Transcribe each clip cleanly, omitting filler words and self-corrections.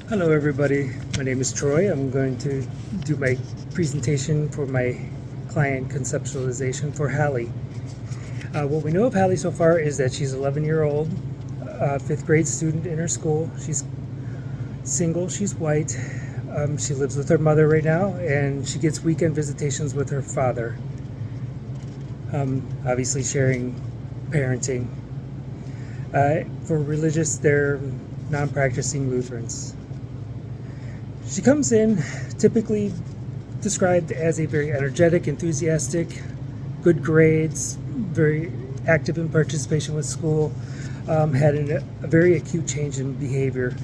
Hello everybody, my name is Troy. I'm going to do my presentation for my client conceptualization for Hallie. What we know of Hallie so far is that she's 11-year-old, 5th grade student in her school. She's single, she's white, she lives with her mother right now, and she gets weekend visitations with her father. Obviously sharing parenting. For religious, they're non-practicing Lutherans. She comes in typically described as a very energetic, enthusiastic, good grades, very active in participation with school, had a very acute change in behavior.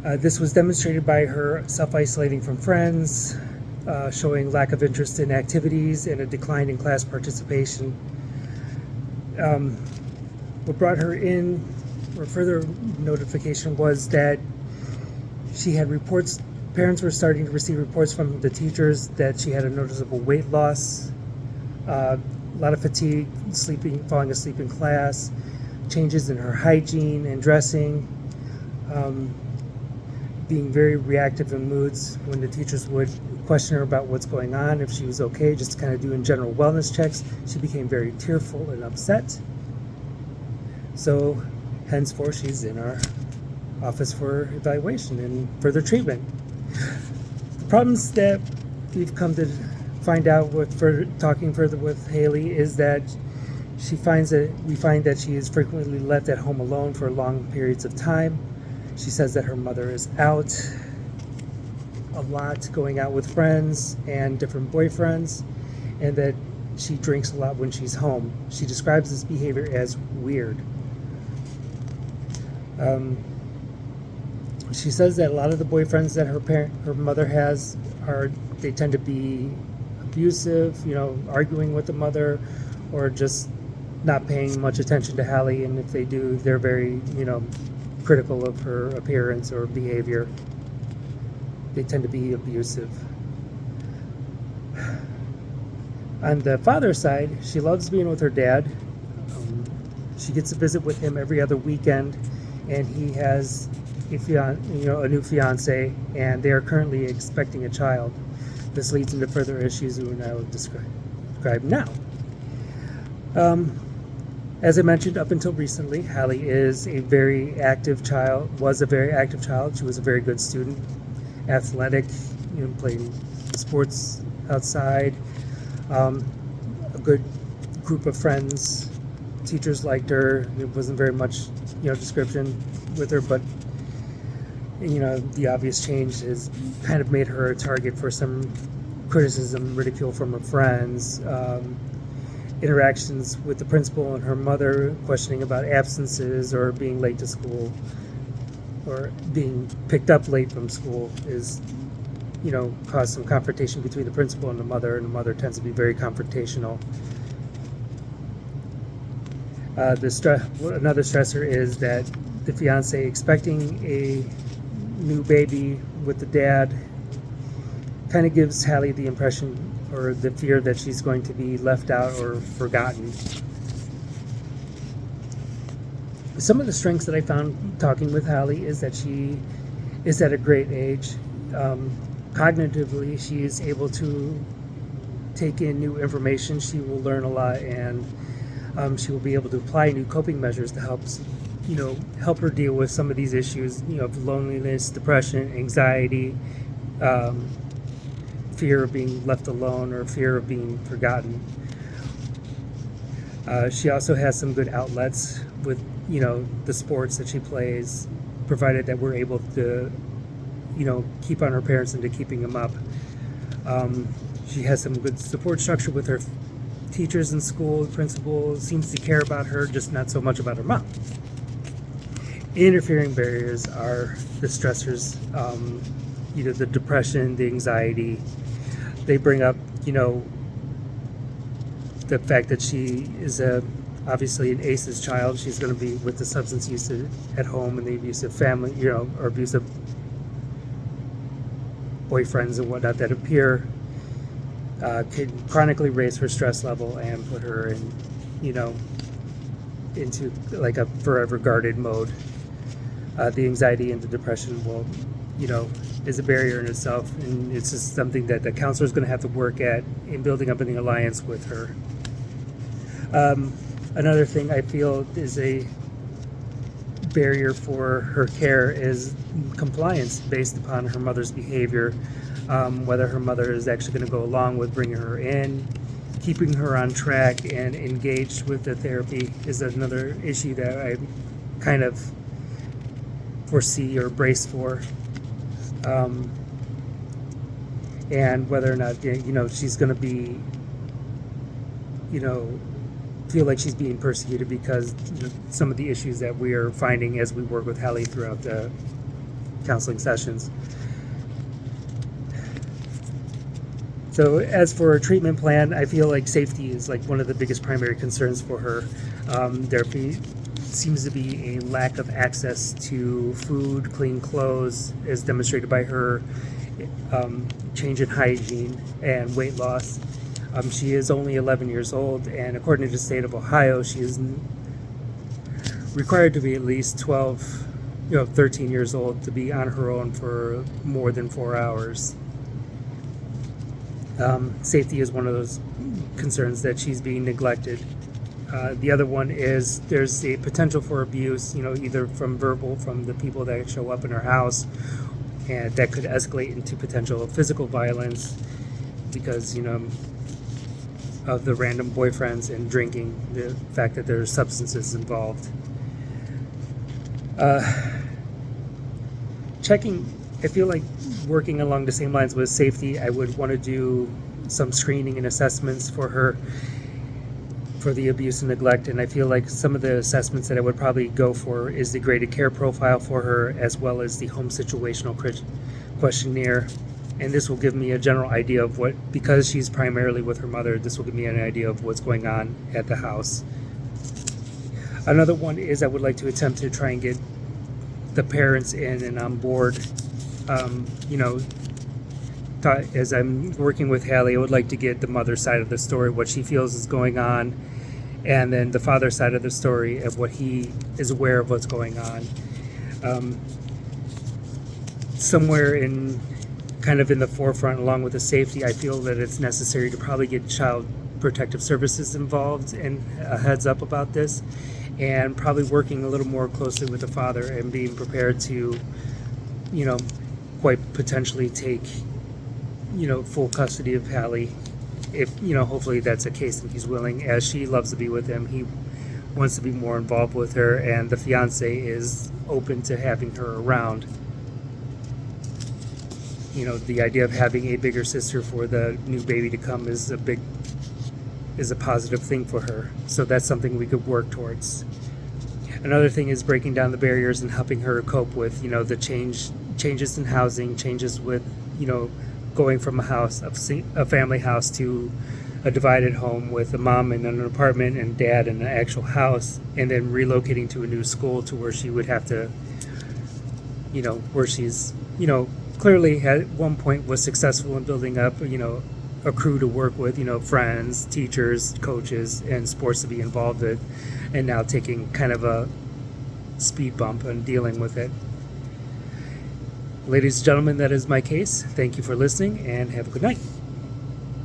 This was demonstrated by her self-isolating from friends, showing lack of interest in activities, and a decline in class participation. What brought her in, or further notification, was that she had reports, parents were starting to receive reports from the teachers that she had a noticeable weight loss, a lot of fatigue, falling asleep in class, changes in her hygiene and dressing, being very reactive in moods when the teachers would question her about what's going on, if she was okay, just kind of doing general wellness checks. She became very tearful and upset. So henceforth, she's in our office for evaluation and further treatment. The problems that we've come to find out with talking further with Hallie is that we find that she is frequently left at home alone for long periods of time. She says that her mother is out a lot, going out with friends and different boyfriends, and that she drinks a lot when she's home. She describes this behavior as weird. She says that a lot of the boyfriends that her mother has they tend to be abusive, arguing with the mother, or just not paying much attention to Hallie, and if they do, they're very, critical of her appearance or behavior. They tend to be abusive. On the father's side, she loves being with her dad. She gets to visit with him every other weekend, and he has a new fiance, and they are currently expecting a child. This leads into further issues that I will describe now. As I mentioned, up until recently, Hallie is a very active child, was a very active child. She was a very good student, athletic, playing sports outside, a good group of friends. Teachers liked her. There wasn't very much, description with her, but the obvious change has kind of made her a target for some criticism, ridicule from her friends, interactions with the principal and her mother, questioning about absences or being late to school or being picked up late from school is, caused some confrontation between the principal and the mother tends to be very confrontational. Another stressor is that the fiance expecting a new baby with the dad kind of gives Hallie the impression or the fear that she's going to be left out or forgotten. Some of the strengths that I found talking with Hallie is that she is at a great age. Cognitively, she is able to take in new information. She will learn a lot, and she will be able to apply new coping measures to help her deal with some of these issues, of loneliness, depression, anxiety, fear of being left alone, or fear of being forgotten. She also has some good outlets with, the sports that she plays, provided that we're able to, keep on her parents into keeping them up. She has some good support structure with her teachers in school. The principal seems to care about her, just not so much about her mom. Interfering barriers are the stressors, the depression, the anxiety. They bring up, the fact that she is obviously an ACEs child. She's going to be with the substance use at home and the abusive family, or abusive boyfriends and whatnot that appear, could chronically raise her stress level and put her in, into like a forever guarded mode. The anxiety and the depression will is a barrier in itself, and it's just something that the counselor is going to have to work at in building up an alliance with her. Another thing I feel is a barrier for her care is compliance based upon her mother's behavior. Whether her mother is actually going to go along with bringing her in, keeping her on track and engaged with the therapy is another issue that I kind of foresee or brace for. And whether or not she's going to be feel like she's being persecuted because some of the issues that we are finding as we work with Hallie throughout the counseling sessions. So as for a treatment plan, I feel like safety is like one of the biggest primary concerns for her. There seems to be a lack of access to food, clean clothes, as demonstrated by her change in hygiene and weight loss. She is only 11 years old, and according to the state of Ohio, she is required to be at least 13 years old to be on her own for more than 4 hours. Safety is one of those concerns that she's being neglected. The other one is there's a potential for abuse, either from the people that show up in her house, and that could escalate into potential physical violence because, of the random boyfriends and drinking, the fact that there are substances involved. I feel like working along the same lines with safety, I would want to do some screening and assessments for her for the abuse and neglect, and I feel like some of the assessments that I would probably go for is the graded care profile for her, as well as the home situational questionnaire. And this will give me a general idea of because she's primarily with her mother, this will give me an idea of what's going on at the house. Another one is I would like to attempt to try and get the parents in and on board. As I'm working with Hallie, I would like to get the mother's side of the story, what she feels is going on, and then the father's side of the story of what he is aware of what's going on. Somewhere in the forefront, along with the safety, I feel that it's necessary to probably get Child Protective Services involved and a heads up about this, and probably working a little more closely with the father and being prepared to, quite potentially take, full custody of Hallie. If, hopefully that's a case that he's willing, as she loves to be with him. He wants to be more involved with her, and the fiance is open to having her around. The idea of having a bigger sister for the new baby to come is a positive thing for her. So that's something we could work towards. Another thing is breaking down the barriers and helping her cope with, the changes in housing, changes with, going from a family house to a divided home with a mom in an apartment and dad in an actual house, and then relocating to a new school to where she would have to, where she's, clearly at one point was successful in building up, a crew to work with, friends, teachers, coaches, and sports to be involved with, and now taking kind of a speed bump and dealing with it. Ladies and gentlemen, that is my case. Thank you for listening, and have a good night.